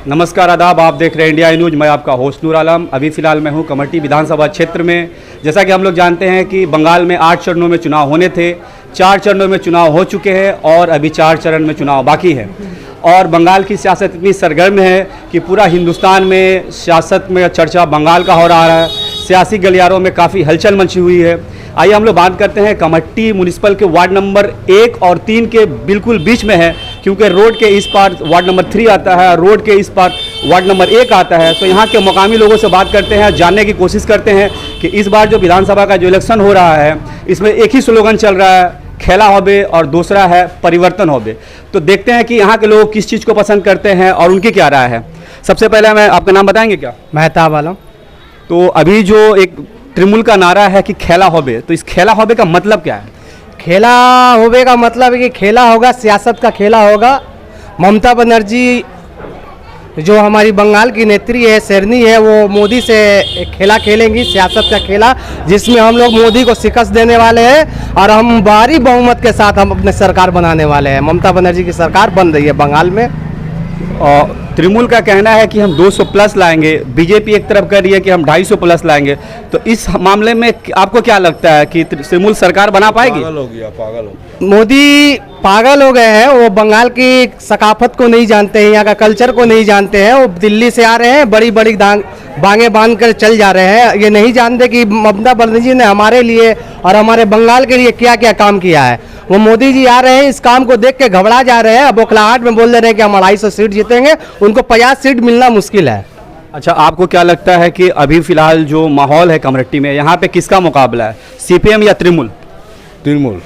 नमस्कार आदाब, आप देख रहे हैं इंडिया न्यूज़। मैं आपका होस्ट नूर आलम। अभी फ़िलहाल मैं हूं कमेटी विधानसभा क्षेत्र में। जैसा कि हम लोग जानते हैं कि बंगाल में 8 चरणों में चुनाव होने थे, 4 चरणों में चुनाव हो चुके हैं और अभी 4 चरण में चुनाव बाकी है। और बंगाल की सियासत इतनी सरगर्म है कि पूरा हिंदुस्तान में सियासत में चर्चा बंगाल का हो रहा है। सियासी गलियारों में काफ़ी हलचल मची हुई है। आइए हम लोग बात करते हैं कमेटी म्यूनिसिपल के वार्ड नंबर 1 और 3 के बिल्कुल बीच में है, क्योंकि रोड के इस पार वार्ड नंबर 3 आता है, रोड के इस पार वार्ड नंबर 1 आता है। तो यहाँ के मुकामी लोगों से बात करते हैं, जानने की कोशिश करते हैं कि इस बार जो विधानसभा का जो इलेक्शन हो रहा है, इसमें एक ही स्लोगन चल रहा है, खेला होबे, और दूसरा है परिवर्तन होबे। तो देखते हैं कि यहाँ के लोग किस चीज़ को पसंद करते हैं और उनकी क्या राय है। सबसे पहले मैं आपका नाम बताएंगे क्या? मेहताब आलम। तो अभी जो एक तृणमूल का नारा है कि खेला होबे, तो इस खेला होबे का मतलब क्या है? खेला होबे का मतलब है कि खेला होगा, सियासत का खेला होगा। ममता बनर्जी जो हमारी बंगाल की नेत्री है, शेरनी है, वो मोदी से एक खेला खेलेंगी, सियासत का खेला, जिसमें हम लोग मोदी को शिकस्त देने वाले हैं और हम भारी बहुमत के साथ हम अपने सरकार बनाने वाले हैं। ममता बनर्जी की सरकार बन रही है बंगाल में। और तृणमूल का कहना है कि हम 200 प्लस लाएंगे, बीजेपी एक तरफ कह रही है कि हम 250 प्लस लाएंगे। तो इस मामले में आपको क्या लगता है कि तृणमूल सरकार बना पाएगी? पागल हो गया, पागल हो गया। मोदी पागल हो गए हैं। वो बंगाल की सकाफत को नहीं जानते हैं, यहाँ का कल्चर को नहीं जानते हैं। वो दिल्ली से आ रहे हैं, बड़ी बड़ी बांगे बांध कर चल जा रहे हैं। ये नहीं जानते कि ममता बनर्जी ने हमारे लिए और हमारे बंगाल के लिए क्या क्या काम किया है। वो मोदी जी आ रहे हैं, इस काम को देख के घबरा जा रहे हैं। अब बौखलाहट में बोल दे रहे हैं कि हम 250 सीट जीतेंगे, उनको 50 सीट मिलना मुश्किल है। अच्छा, आपको क्या लगता है कि अभी फिलहाल जो माहौल है कमेटी में, यहाँ पे किसका मुकाबला है, सीपीएम या तृणमूल? तृणमूल।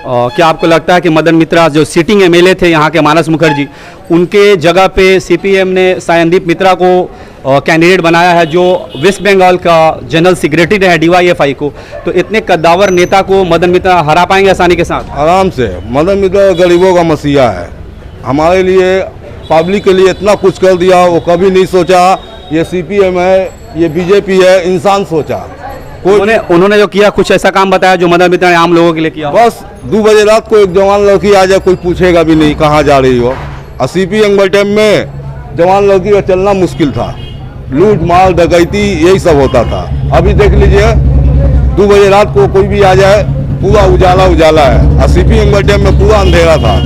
क्या आपको लगता है कि मदन मित्रा जो सिटिंग एमएलए थे यहाँ के, मानस मुखर्जी, उनके जगह पे सीपीएम ने सायनदीप मित्रा को कैंडिडेट बनाया है, जो वेस्ट बंगाल का जनरल सेक्रेटरी है डीवाईएफआई को? तो इतने कद्दावर नेता को मदन मित्रा हरा पाएंगे आसानी के साथ? आराम से। मदन मित्रा गरीबों का मसीहा है। हमारे लिए, पब्लिक के लिए इतना कुछ कर दिया। वो कभी नहीं सोचा ये सीपीएम है, ये बीजेपी है, इंसान सोचा। उन्होंने जो किया, कुछ ऐसा काम बताया जो मदन मित्रा ने आम लोगों के लिए किया? बस 2 बजे रात को एक जवान लड़की आ जाए, कोई पूछेगा भी नहीं कहाँ जा रही हो। और सीपीएम के टाइम में जवान लड़की का चलना मुश्किल था, लूट मार डकैती यही सब होता था। अभी देख लीजिए, 2 बजे रात को कोई भी आ जाए, पूरा उजाला उजाला है। और सीपीएम के टाइम में पूरा अंधेरा था।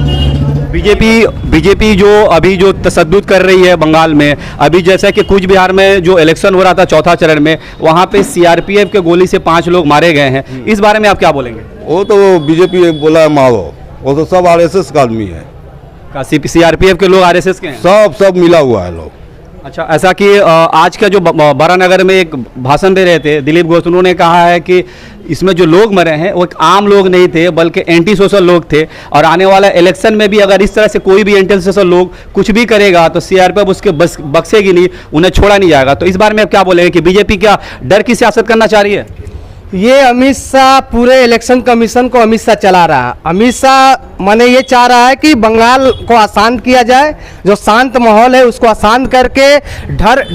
बीजेपी जो अभी जो तशद्दुद कर रही है बंगाल में, अभी जैसे कि कूच बिहार में जो इलेक्शन हो रहा था 4था चरण में, वहाँ पे सीआरपीएफ के गोली से 5 लोग मारे गए हैं। इस बारे में आप क्या बोलेंगे? वो तो बीजेपी बोला है मारो, वो तो सब आरएसएस का आदमी है। सीआरपीएफ के लोग आरएसएस के हैं? सब मिला हुआ है लोग। अच्छा, ऐसा कि आज का जो बारानगर में एक भाषण दे रहे थे दिलीप घोष, उन्होंने कहा है कि इसमें जो लोग मरे हैं वो एक आम लोग नहीं थे, बल्कि एंटी सोशल लोग थे। और आने वाला इलेक्शन में भी अगर इस तरह से कोई भी एंटी सोशल लोग कुछ भी करेगा तो सीआरपीएफ उसके बख्शेगी नहीं, उन्हें छोड़ा नहीं जाएगा। तो इस बारे में आप क्या बोलेंगे कि बीजेपी क्या डर की सियासत करना चाह रही है? ये अमित शाह पूरे इलेक्शन कमीशन को अमित शाह चला रहा है। अमित शाह माने ये चाह रहा है कि बंगाल को अशांत किया जाए, जो शांत माहौल है उसको अशांत करके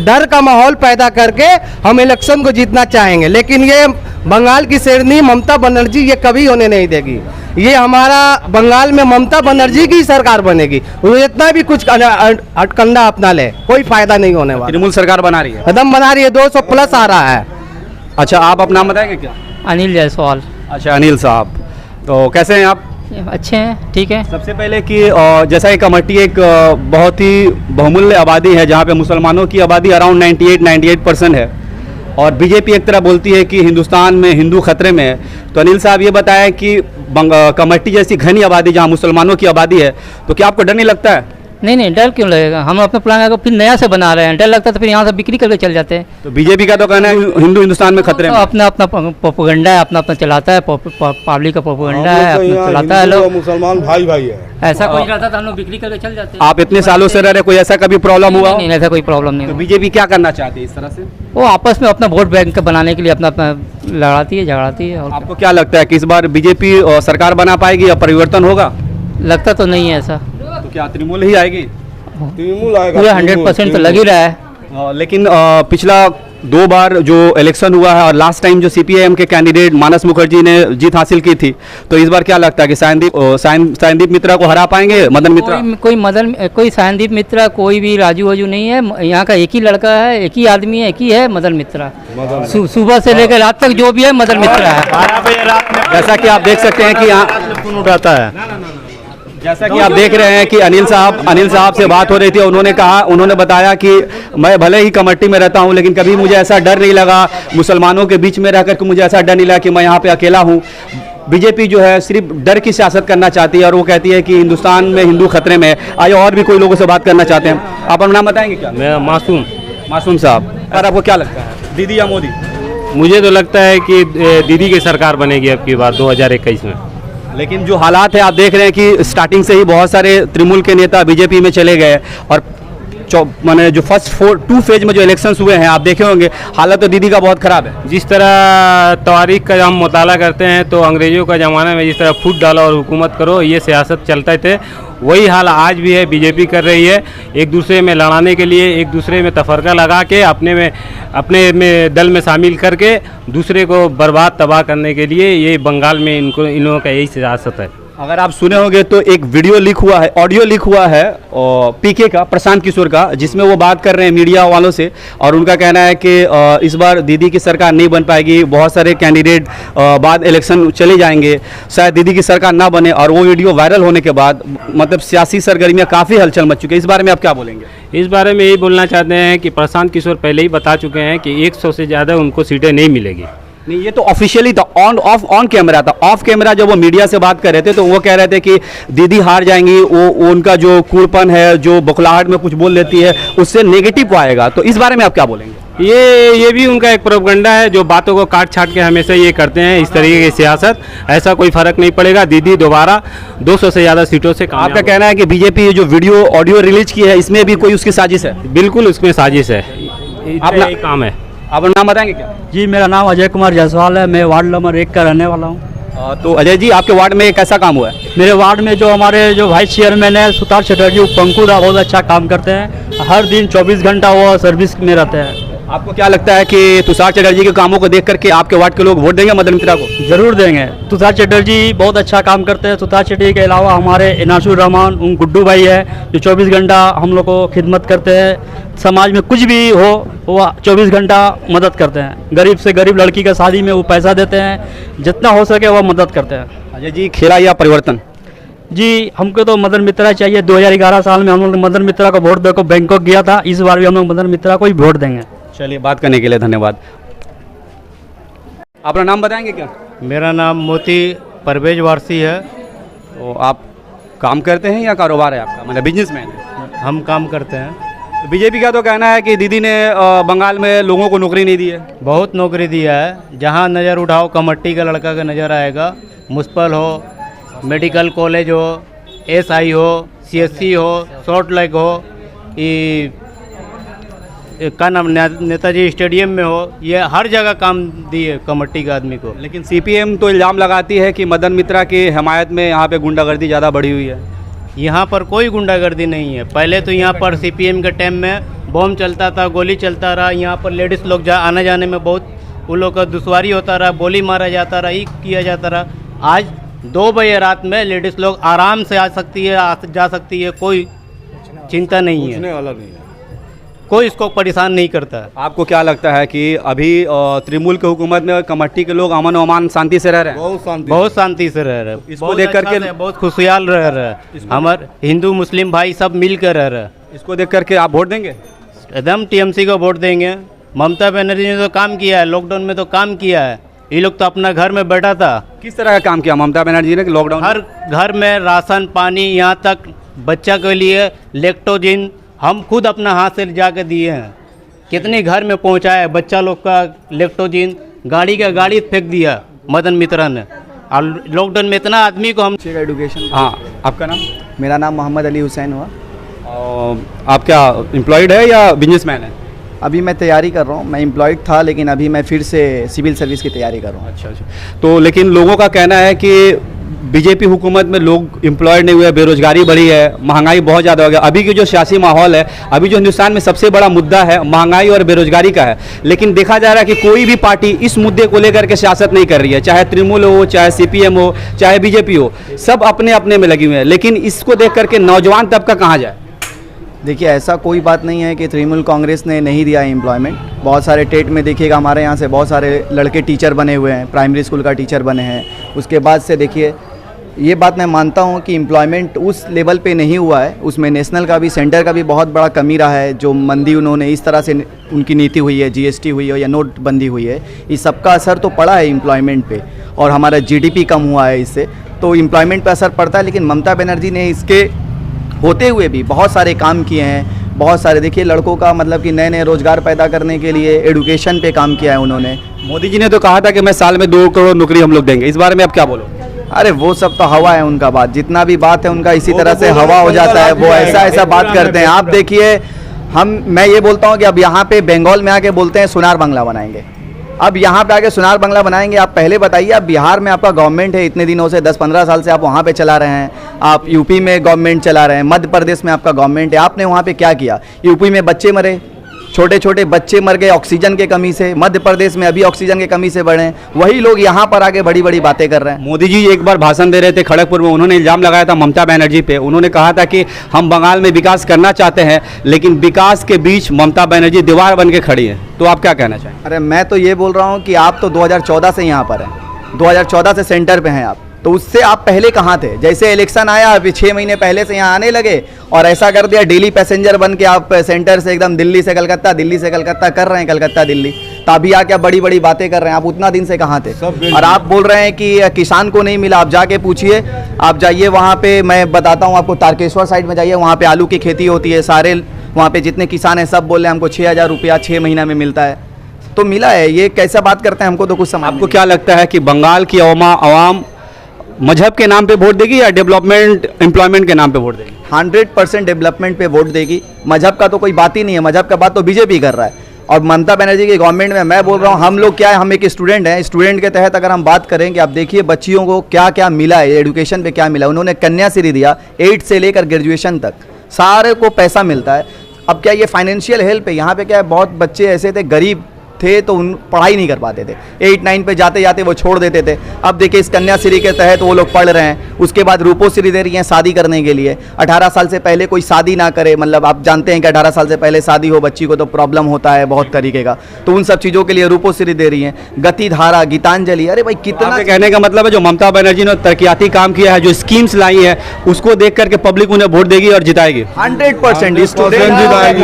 डर का माहौल पैदा करके हम इलेक्शन को जीतना चाहेंगे। लेकिन ये बंगाल की शेरनी ममता बनर्जी ये कभी होने नहीं देगी। ये हमारा बंगाल में ममता बनर्जी की सरकार बनेगी। वो इतना भी कुछ अटकंडा अपना ले, कोई फायदा नहीं होने वाला। तृणमूल सरकार बना रही है, कदम बना रही है, 200 प्लस आ रहा है। अच्छा, आप अपना नाम बताएंगे क्या? अनिल जायसवाल। अच्छा अनिल साहब, तो कैसे हैं आप? अच्छे हैं, ठीक है। सबसे पहले कि जैसा कि कमेटी एक बहुत ही बहुमूल्य आबादी है, जहाँ पे मुसलमानों की आबादी अराउंड 98% है, और बीजेपी एक तरह बोलती है कि हिंदुस्तान में हिंदू खतरे में है। तो अनिल साहब ये बताएं कि कमेटी जैसी घनी आबादी, जहाँ मुसलमानों की आबादी है, तो क्या आपको डर नहीं लगता है? नहीं, डर क्यों लगेगा? हम अपना प्लान आगे फिर नया से बना रहे हैं। डर लगता है तो फिर यहाँ से बिक्री करके चल जाते हैं। तो बीजेपी का तो कहना है हिंदू हिंदुस्तान में खतरे में। अपना प्रोपेगेंडा है, अपना चलाता है, पब्लिक का प्रोपेगेंडा है, अपना चलाता है लोग। मुसलमान भाई भाई है। ऐसा कोई रहता तो हम लोग बिक्री करके चल जाते हैं। आप इतने सालों से रह रहे, कोई ऐसा कभी प्रॉब्लम हुआ? नहीं, ऐसा कोई प्रॉब्लम नहीं। तो बीजेपी क्या करना चाहती है इस तरह से? वो आपस में अपना वोट बैंक बनाने के लिए अपना लड़ाती है, झगड़ाती है। और आपको क्या लगता है कि इस बार बीजेपी सरकार बना पाएगी या परिवर्तन होगा? लगता तो नहीं है ऐसा। तो क्या तृणमूल ही आएगी? तृणमूल आएगा। पूरा 100% तो लग ही रहा है। लेकिन पिछला दो बार जो इलेक्शन हुआ है और लास्ट टाइम जो सीपीआईएम के कैंडिडेट मानस मुखर्जी ने जीत हासिल की थी, तो इस बार क्या लगता है कि सायनदीप मित्रा को हरा पाएंगे मदन मित्रा? कोई सायनदीप मित्रा, कोई भी राजू वाजू नहीं है। यहाँ का एक ही लड़का है, एक ही आदमी है, एक ही है, मदन मित्रा। सुबह से लेकर रात तक जो भी है मदन मित्रा है। जैसा कि आप देख सकते हैं कि यहाँ उठाता है। जैसा कि आप देख रहे हैं कि अनिल साहब से बात हो रही थी। उन्होंने बताया कि मैं भले ही कमेटी में रहता हूं, लेकिन कभी मुझे ऐसा डर नहीं लगा, मुसलमानों के बीच में रहकर के मुझे ऐसा डर नहीं लगा कि मैं यहाँ पे अकेला हूँ। बीजेपी जो है सिर्फ डर की सियासत करना चाहती है और वो कहती है कि हिंदुस्तान में हिंदू खतरे में है। आइए और भी कोई लोगों से बात करना चाहते हैं। आप अपना नाम बताएंगे क्या? मैं मासूम साहब, और आपको क्या लगता है, दीदी या मोदी? मुझे तो लगता है कि दीदी की सरकार बनेगी अब की बार 2021 में। लेकिन जो हालात है आप देख रहे हैं कि स्टार्टिंग से ही बहुत सारे तृणमूल के नेता बीजेपी में चले गए और माने जो फर्स्ट 2 फेज में जो इलेक्शंस हुए हैं आप देखे होंगे, हालत तो दीदी का बहुत ख़राब है। जिस तरह तारीख का हम मुताला करते हैं तो अंग्रेज़ों का ज़माना में जिस तरह फूट डालो और हुकूमत करो, ये सियासत चलते थे, वही हाल आज भी है। बीजेपी कर रही है, एक दूसरे में लड़ाने के लिए, एक दूसरे में तफरका लगा के अपने में दल में शामिल करके दूसरे को बर्बाद तबाह करने के लिए, ये बंगाल में इन लोगों का यही सियासत है। अगर आप सुने होंगे तो एक वीडियो लीक हुआ है, ऑडियो लीक हुआ है पीके का, प्रशांत किशोर का, जिसमें वो बात कर रहे हैं मीडिया वालों से और उनका कहना है कि इस बार दीदी की सरकार नहीं बन पाएगी, बहुत सारे कैंडिडेट बाद इलेक्शन चले जाएंगे, शायद दीदी की सरकार ना बने। और वो वीडियो वायरल होने के बाद मतलब सियासी सरगर्मियाँ काफ़ी हलचल मच चुकी है। इस बारे में आप क्या बोलेंगे? इस बारे में यही बोलना चाहते हैं कि प्रशांत किशोर पहले ही बता चुके हैं कि 100 से ज़्यादा उनको सीटें नहीं मिलेगी। नहीं, ये तो ऑफिशियली था, ऑन कैमरा था। ऑफ कैमरा जब वो मीडिया से बात कर रहे थे तो वो कह रहे थे कि दीदी हार जाएंगी, वो उनका जो कूड़पन है, जो बखलाहट में कुछ बोल देती है, उससे नेगेटिव आएगा। तो इस बारे में आप क्या बोलेंगे? ये भी उनका एक प्रोपगंडा है, जो बातों को काट छाट के हमेशा ये करते हैं इस तरीके की सियासत। ऐसा कोई फर्क नहीं पड़ेगा, दीदी दोबारा 200 से ज़्यादा सीटों से कामयाब। आपका कहना है कि बीजेपी जो वीडियो ऑडियो रिलीज की है, इसमें भी कोई उसकी साजिश है? बिल्कुल उसमें साजिश है, अपना यही काम है। आप नाम बताएंगे क्या? जी, मेरा नाम अजय कुमार जायसवाल है, मैं वार्ड नंबर 1 का रहने वाला हूँ। तो अजय जी, आपके वार्ड में कैसा काम हुआ है? मेरे वार्ड में जो हमारे जो वाइस चेयरमैन है सुतार चटर्जी पंकुदा, बहुत अच्छा काम करते हैं। हर दिन 24 घंटा वो सर्विस में रहते हैं। आपको क्या लगता है कि तुषार चटर्जी के कामों को देख करके आपके वार्ड के लोग वोट देंगे मदन मित्रा को? जरूर देंगे। तुषार चटर्जी बहुत अच्छा काम करते हैं। तुषार चटर्जी के अलावा हमारे इनासुर रहमान गुड्डू भाई है, जो 24 घंटा हम लोग को खिदमत करते हैं। समाज में कुछ भी हो वो 24 घंटा मदद करते हैं। गरीब से गरीब लड़की का शादी में वो पैसा देते हैं, जितना हो सके वो मदद करते हैं। अजय जी, खेला या परिवर्तन? जी, हमको तो मदन मित्रा चाहिए। 2011 साल में हम लोग मदन मित्रा को वोट देकर बैंकॉक गया था, इस बार भी हम लोग मदन मित्रा को ही वोट देंगे। चलिए, बात करने के लिए धन्यवाद। अपना नाम बताएंगे क्या? मेरा नाम मोती परवेज वारसी है। तो आप काम करते हैं या कारोबार है आपका, मतलब बिजनेसमैन है? हम काम करते हैं। बीजेपी का तो कहना है कि दीदी ने बंगाल में लोगों को नौकरी नहीं दी है। बहुत नौकरी दिया है, जहाँ नज़र उठाओ कमट्टी का लड़का का नज़र आएगा। मुस्पल हो, मेडिकल कॉलेज हो, SI हो, CSC हो, शॉर्ट लेग हो, का नाम नेताजी स्टेडियम में हो, ये हर जगह काम दिए कमेटी के आदमी को। लेकिन सीपीएम तो इल्ज़ाम लगाती है कि मदन मित्रा की हमायत में यहाँ पे गुंडागर्दी ज़्यादा बढ़ी हुई है। यहाँ पर कोई गुंडागर्दी नहीं है। पहले तो यहाँ पर CPM के टाइम में बम चलता था, गोली चलता रहा, यहाँ पर लेडीज़ लोग आने जाने में बहुत उन लोग का दुश्वारी होता रहा, गोली मारा जाता रहा, ये किया जाता रहा। आज 2 बजे रात में लेडीज़ लोग आराम से आ सकती है, जा सकती है, कोई चिंता नहीं है, वाला नहीं है, कोई इसको परेशान नहीं करता है। आपको क्या लगता है कि अभी तृणमूल की हुकूमत में कमेटी के लोग अमन अमान शांति से रह रहे हैं? बहुत शांति से रह रहे हैं। इसको देख करके बहुत खुशहाल रह रहे हैं। हमारे हिंदू मुस्लिम भाई सब मिल कर रह रहे हैं। इसको देख करके आप वोट देंगे? एकदम TMC को वोट देंगे। ममता बनर्जी ने तो काम किया है, लॉकडाउन में तो काम किया है। ये लोग तो अपना घर में बैठा था। किस तरह का काम किया ममता बनर्जी ने लॉकडाउन? हर घर में राशन पानी, यहाँ तक बच्चा के लिए लेक्टोजिन हम खुद अपना हाथ से जाके दिए हैं। कितने घर में पहुँचाया बच्चा लोग का लेक्टोजिन, गाड़ी फेंक दिया मदन मित्रा ने। और लॉकडाउन में इतना आदमी को हम एजुकेशन। हाँ, आपका नाम? मेरा नाम मोहम्मद अली हुसैन हुआ। आप क्या एम्प्लॉयड है या बिजनेसमैन है? अभी मैं तैयारी कर रहा हूँ। मैं एम्प्लॉयड था, लेकिन अभी मैं फिर से सिविल सर्विस की तैयारी कर रहा हूँ। अच्छा। तो लेकिन लोगों का कहना है कि बीजेपी हुकूमत में लोग एम्प्लॉयड नहीं हुए, बेरोजगारी बढ़ी है, महंगाई बहुत ज़्यादा हो गया। अभी की जो सियासी माहौल है, अभी जो हिंदुस्तान में सबसे बड़ा मुद्दा है महंगाई और बेरोजगारी का है। लेकिन देखा जा रहा है कि कोई भी पार्टी इस मुद्दे को लेकर के सियासत नहीं कर रही है, चाहे तृणमूल हो, चाहे CPM हो, चाहे बीजेपी हो, सब अपने अपने में लगी हुई है। लेकिन इसको देख करके नौजवान तबका कहाँ जाए? देखिए, ऐसा कोई बात नहीं है कि तृणमूल कांग्रेस ने नहीं दिया है एम्प्लॉयमेंट। बहुत सारे टेट में देखिएगा, हमारे यहाँ से बहुत सारे लड़के टीचर बने हुए हैं, प्राइमरी स्कूल का टीचर बने हैं। उसके बाद से देखिए, ये बात मैं मानता हूँ कि एम्प्लॉयमेंट उस लेवल पे नहीं हुआ है, उसमें नेशनल का भी, सेंटर का भी बहुत बड़ा कमी रहा है। जो मंदी उन्होंने इस तरह से उनकी नीति हुई है, GST हुई हो या नोटबंदी हुई है, इस सबका असर तो पड़ा है एम्प्लॉयमेंट पे, और हमारा GDP कम हुआ है इससे, तो एम्प्लॉयमेंट पे असर पड़ता है। लेकिन ममता बनर्जी ने इसके होते हुए भी बहुत सारे काम किए हैं, बहुत सारे। देखिए, लड़कों का मतलब कि नए नए रोज़गार पैदा करने के लिए एडुकेशन पे काम किया है उन्होंने। मोदी जी ने तो कहा था कि मैं साल में 2 करोड़ नौकरी हम लोग देंगे, इस बारे में आप क्या बोलो? अरे वो सब तो हवा है उनका बात, जितना भी बात है उनका इसी तरह से हवा हो जाता है। वो ऐसा बात करते हैं। आप देखिए, मैं ये बोलता हूँ कि अब यहाँ पे बंगाल में आके बोलते हैं सोनार बंगला बनाएंगे। अब यहाँ पे आके सोनार बंगला बनाएंगे। आप पहले बताइए, आप बिहार में आपका गवर्नमेंट है, इतने दिनों से 10-15 साल से आप वहाँ पे चला रहे हैं, आप यूपी में गवर्नमेंट चला रहे हैं, मध्य प्रदेश में आपका गवर्नमेंट है, आपने वहाँ पे क्या किया? यूपी में बच्चे मरे, छोटे छोटे बच्चे मर गए ऑक्सीजन के कमी से। मध्य प्रदेश में अभी ऑक्सीजन की कमी से बढ़े, वही लोग यहाँ पर आके बड़ी बड़ी बातें कर रहे हैं। मोदी जी एक बार भाषण दे रहे थे खड़गपुर में, उन्होंने इल्ज़ाम लगाया था ममता बनर्जी पे। उन्होंने कहा था कि हम बंगाल में विकास करना चाहते हैं, लेकिन विकास के बीच ममता बनर्जी दीवार बन के खड़ी है। तो आप क्या कहना चाहेंगे? अरे मैं तो ये बोल रहा हूँ कि आप तो 2014 से यहाँ पर हैं, 2014 से सेंटर पे हैं आप, तो उससे आप पहले कहाँ थे? जैसे इलेक्शन आया, अभी 6 महीने पहले से यहाँ आने लगे और ऐसा कर दिया, डेली पैसेंजर बन के आप सेंटर से एकदम दिल्ली से कलकत्ता, दिल्ली से कलकत्ता कर रहे हैं, कलकत्ता दिल्ली। तो अभी आके बड़ी बड़ी बातें कर रहे हैं। आप उतना दिन से कहाँ थे? और आप बोल रहे हैं कि किसान को नहीं मिला। आप जाके पूछिए, आप जाइए वहाँ पे, मैं बताता हूँ आपको, तारकेश्वर साइड में जाइए, वहाँ पे आलू की खेती होती है। सारे वहाँ पे जितने किसान हैं सब बोल रहे हैं हमको 6,000 रुपया 6 महीना में मिलता है। तो मिला है, ये कैसा बात करते हैं, हमको तो कुछ समझ। आपको क्या लगता है कि बंगाल की अवाम मजहब के नाम पे वोट देगी या डेवलपमेंट एम्प्लॉयमेंट के नाम पे वोट देगी? 100% डेवलपमेंट पे वोट देगी। मजहब का तो कोई बात ही नहीं है, मजहब का बात तो बीजेपी कर रहा है। और ममता बनर्जी की गवर्नमेंट में मैं बोल रहा हूँ, हम लोग क्या है, हम एक स्टूडेंट हैं, स्टूडेंट के तहत अगर हम बात करेंगे, आप देखिए बच्चियों को क्या क्या मिला है, एजुकेशन पे क्या मिला। उन्होंने कन्याश्री दिया, 8 से लेकर ग्रेजुएशन तक सारे को पैसा मिलता है। अब क्या ये फाइनेंशियल हेल्प है? यहाँ पे क्या है, बहुत बच्चे ऐसे थे गरीब थे तो उन पढ़ाई नहीं कर पाते थे, 8-9 पे जाते जाते वो छोड़ देते थे। अब देखिए इस कन्याश्री के तहत वो लोग पढ़ रहे हैं। उसके बाद रूपोश्री दे रही हैं शादी करने के लिए। 18 साल से पहले कोई शादी ना करे, मतलब आप जानते हैं कि 18 साल से पहले शादी हो बच्ची को तो प्रॉब्लम होता है बहुत तरीके का, तो उन सब चीज़ों के लिए रूपोश्री दे रही हैं। गति धारा, गीतांजलि, अरे भाई कितना कहने का मतलब है जो ममता बनर्जी ने तरक्याती काम किया है, जो स्कीम्स लाई है, उसको देख करके पब्लिक उन्हें वोट देगी और जिताएगी। 100% स्टूडेंट जिताएगी।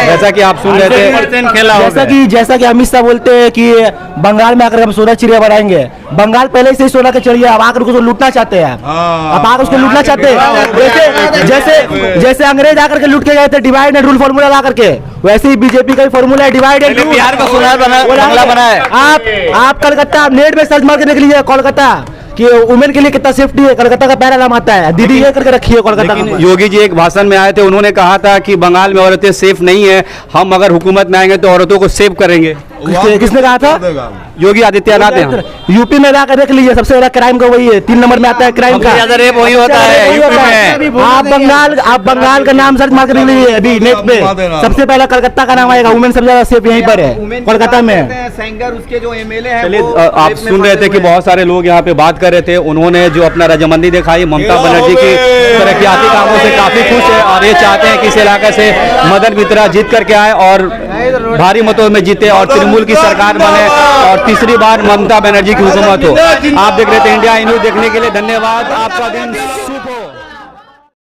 जैसा कि आप सुन रहे थे, जैसा कि अमित शाह बोलते हैं कि बंगाल में आकर हम सोना चिड़िया बनाएंगे। बंगाल पहले से ही सोना के चिड़िया, अब आकर उसको लूटना चाहते हैं। अब आकर उसको लूटना चाहते हैं। जैसे अंग्रेज आकर के लूट के गए थे डिवाइड एंड रूल फॉर्मूला ला करके, वैसे ही बीजेपी का फॉर्मूला है डिवाइड एंड रूल। बिहार का सोनार बंगला बना है। आप कलकत्ता नेट में सर्च मार के देख लीजिए कोलकाता कि वुमेन के लिए कितना सेफ्टी है, कलकत्ता का पैरा नाम आता है। दीदी ये करके रखी है कोलकाता का। योगी जी एक भाषण में आए थे, उन्होंने कहा था कि बंगाल में औरतें सेफ नहीं है, हम अगर हुकूमत में आएंगे तो औरतों को सेव करेंगे। किसने कहा था? योगी आदित्यनाथ ने। यूपी में जाकर देख लीजिए, सबसे ज्यादा क्राइम का वही है, 3 नंबर में आता है क्राइम का। रेप वही होता है यूपी में। आप बंगाल का नाम सर्च मार के देख लीजिए अभी नेट पे, सबसे पहला कलकत्ता का नाम आएगा। वुमेन सबसे ज्यादा सेफ यहीं पर है कोलकाता में। सेंगर उसके जो एमएलए हैं, चलिए, आप सुन रहे थे कि बहुत सारे लोग यहाँ पे बात कर रहे थे। उन्होंने जो अपना रजामंदी दिखाई, ममता बनर्जी की तरक्याती कामों से काफी खुश है और ये चाहते हैं कि इस इलाके से मदन मित्रा जीत करके आए और भारी मतों में जीते और तृणमूल की सरकार बने और तीसरी बार ममता बनर्जी की हुकूमत हो। आप देख रहे थे इंडिया न्यूज़, देखने के लिए धन्यवाद। आपका दिन शुभ हो।